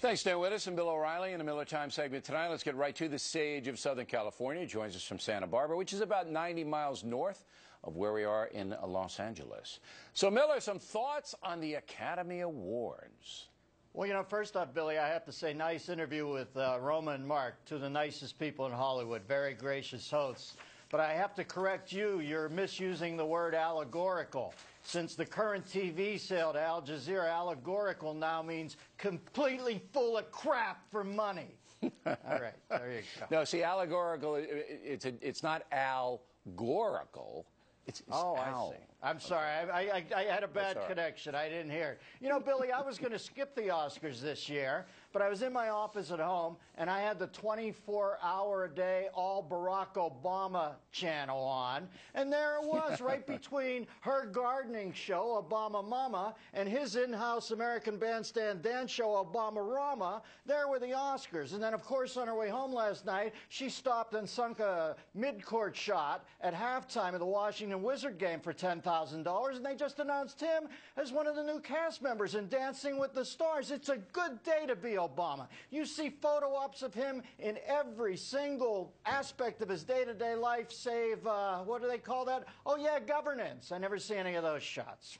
Thanks, Dan Wittes and Bill O'Reilly in the Miller Time segment tonight. Let's get right to the sage of Southern California. He joins us from Santa Barbara, which is about 90 miles north of where we are in Los Angeles. So, Miller, some thoughts on the Academy Awards. Well, you know, first off, Billy, I have to say, nice interview with Roma and Mark, two of the nicest people in Hollywood, very gracious hosts. But I have to correct you, you're misusing the word allegorical. Since the current TV sale to Al Jazeera, allegorical now means completely full of crap for money. All right, there you go. No, see, allegorical, it's not allegorical. It's oh, Al. I see. I'm sorry. I had a bad connection. I didn't hear it. You know, Billy, I was going to skip the Oscars this year, but I was in my office at home, and I had the 24-hour-a-day all Barack Obama channel on, and there it was, right between her gardening show, Obama Mama, and his in-house American Bandstand dance show, Obama Rama. There were the Oscars. And then, of course, on her way home last night, she stopped and sunk a mid-court shot at halftime of the Washington Wizard game for $10,000, and they just announced him as one of the new cast members in Dancing with the Stars. It's a good day to be Obama. You see photo ops of him in every single aspect of his day-to-day life, save, what do they call that? Oh, yeah, governance. I never see any of those shots.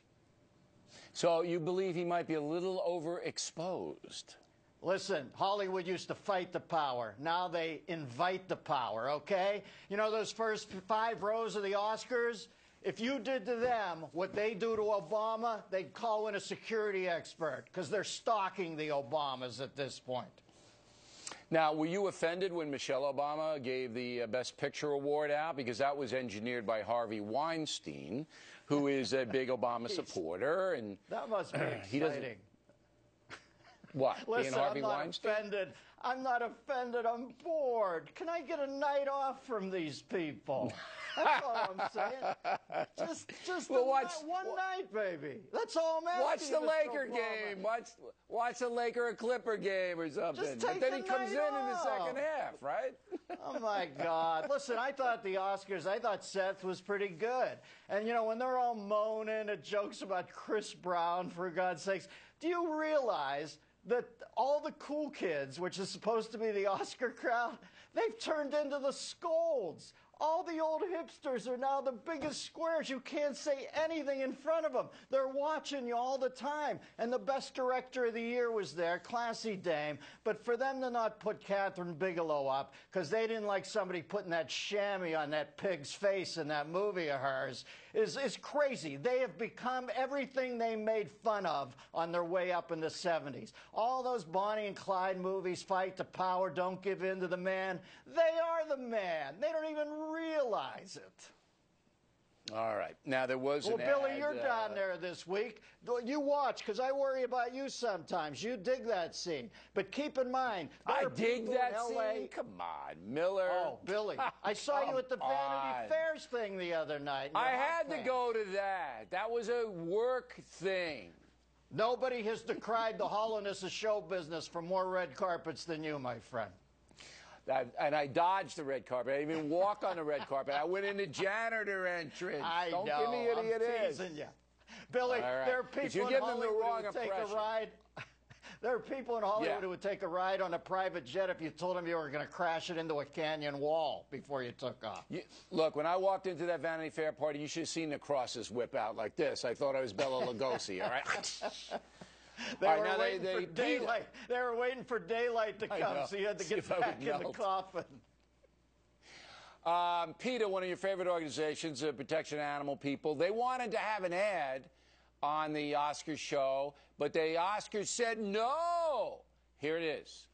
So you believe he might be a little overexposed? Listen, Hollywood used to fight the power. Now they invite the power, okay? You know those first 5 rows of the Oscars? If you did to them what they do to Obama, they'd call in a security expert because they're stalking the Obamas at this point. Now, were you offended when Michelle Obama gave the Best Picture award out? Because that was engineered by Harvey Weinstein, who is a big Obama supporter. And that must be exciting. He doesn't. What? Listen, being Harvey I'm not Weinstein? offended. I'm not offended. I'm bored. Can I get a night off from these people? That's all I'm saying. Just well, one night, baby. That's all I'm asking. Watch the Laker game. Watch the Laker or Clipper game or something. Just take but then he comes in off. the second half, right? Oh, my God. Listen, I thought the Oscars, I thought Seth was pretty good. And, you know, when they're all moaning at jokes about Chris Brown, for God's sakes, do you realize that all the cool kids, which is supposed to be the Oscar crowd, they've turned into the scolds. All the old hipsters are now the biggest squares. You can't say anything in front of them. They're watching you all the time. And the best director of the year was there, classy dame. But for them to not put Catherine Bigelow up because they didn't like somebody putting that chamois on that pig's face in that movie of hers is crazy. They have become everything they made fun of on their way up in the 70s. All those Bonnie and Clyde movies, Fight to Power, Don't Give In to the Man, they are the man. They don't even realize it. All right. Now, there was an Billy, you're down there this week. You watch, because I worry about you sometimes. You dig that scene. But keep in mind, I dig that scene? Come on, Miller. Oh, Billy. I saw you at the Vanity Fairs thing the other night. I had to go to that. That was a work thing. Nobody has decried the hollowness of show business for more red carpets than you, my friend. And I dodged the red carpet. I didn't even walk on the red carpet. I went in the janitor entrance. Don't give me any of this. I'm teasing you. Billy, there are people in Hollywood who would take a ride. There are people in Hollywood who would take a ride on a private jet if you told them you were going to crash it into a canyon wall before you took off. Look, when I walked into that Vanity Fair party, you should have seen the crosses whip out like this. I thought I was Bela Lugosi, all right? They were waiting for daylight. They were waiting for daylight to come, so you had to get back in the coffin. PETA, one of your favorite organizations, Protection of Animal People, they wanted to have an ad on the Oscars show, but the Oscars said no. Here it is.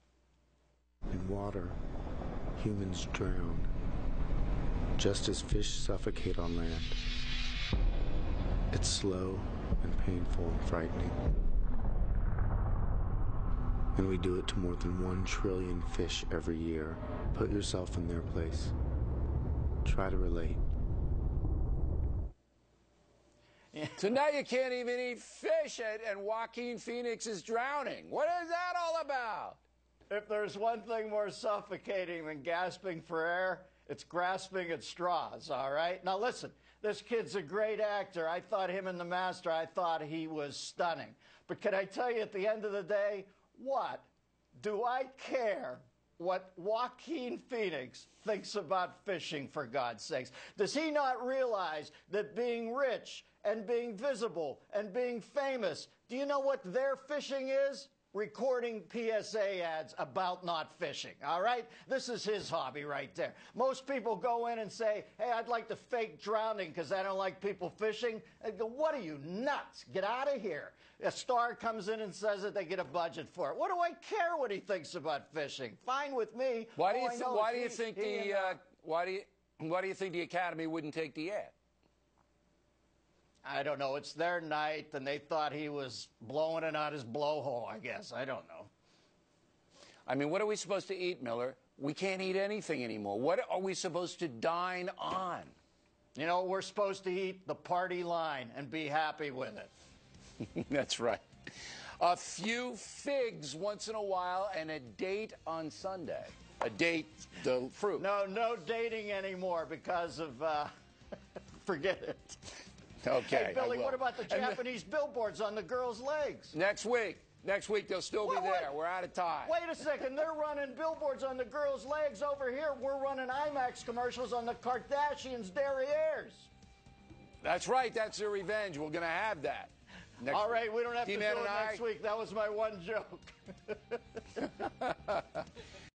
In water, humans drown, just as fish suffocate on land. It's slow and painful and frightening. And we do it to more than 1 trillion fish every year. Put yourself in their place. Try to relate. So now you can't even eat fish, and Joaquin Phoenix is drowning. What is that all about? If there's one thing more suffocating than gasping for air, it's grasping at straws, all right? Now listen, this kid's a great actor. I thought him in The Master, I thought he was stunning. But can I tell you, at the end of the day, what? do I care what Joaquin Phoenix thinks about fishing, for God's sakes? Does he not realize that being rich and being visible and being famous, do you know what their fishing is? Recording PSA ads about not fishing, all right? This is his hobby right there. Most people go in and say, hey, I'd like to fake drowning because I don't like people fishing. I go, what are you, nuts? Get out of here. A star comes in and says that they get a budget for it. What do I care what he thinks about fishing? Fine with me. Why do you think the Academy wouldn't take the ad? I don't know. It's their night, and they thought he was blowing it out his blowhole, I guess. I don't know. I mean, what are we supposed to eat, Miller? We can't eat anything anymore. What are we supposed to dine on? You know, we're supposed to eat the party line and be happy with it. That's right. A few figs once in a while and a date on Sunday. A date, the fruit. No dating anymore because of, forget it. Okay. Hey, Billy, what about the Japanese billboards on the girls' legs? Next week they'll still be there. We're out of time. Wait a second. They're running billboards on the girls' legs over here. We're running IMAX commercials on the Kardashians' derrieres. That's right. That's their revenge. We're going to have that. All right, we don't have to do it next week. That was my one joke.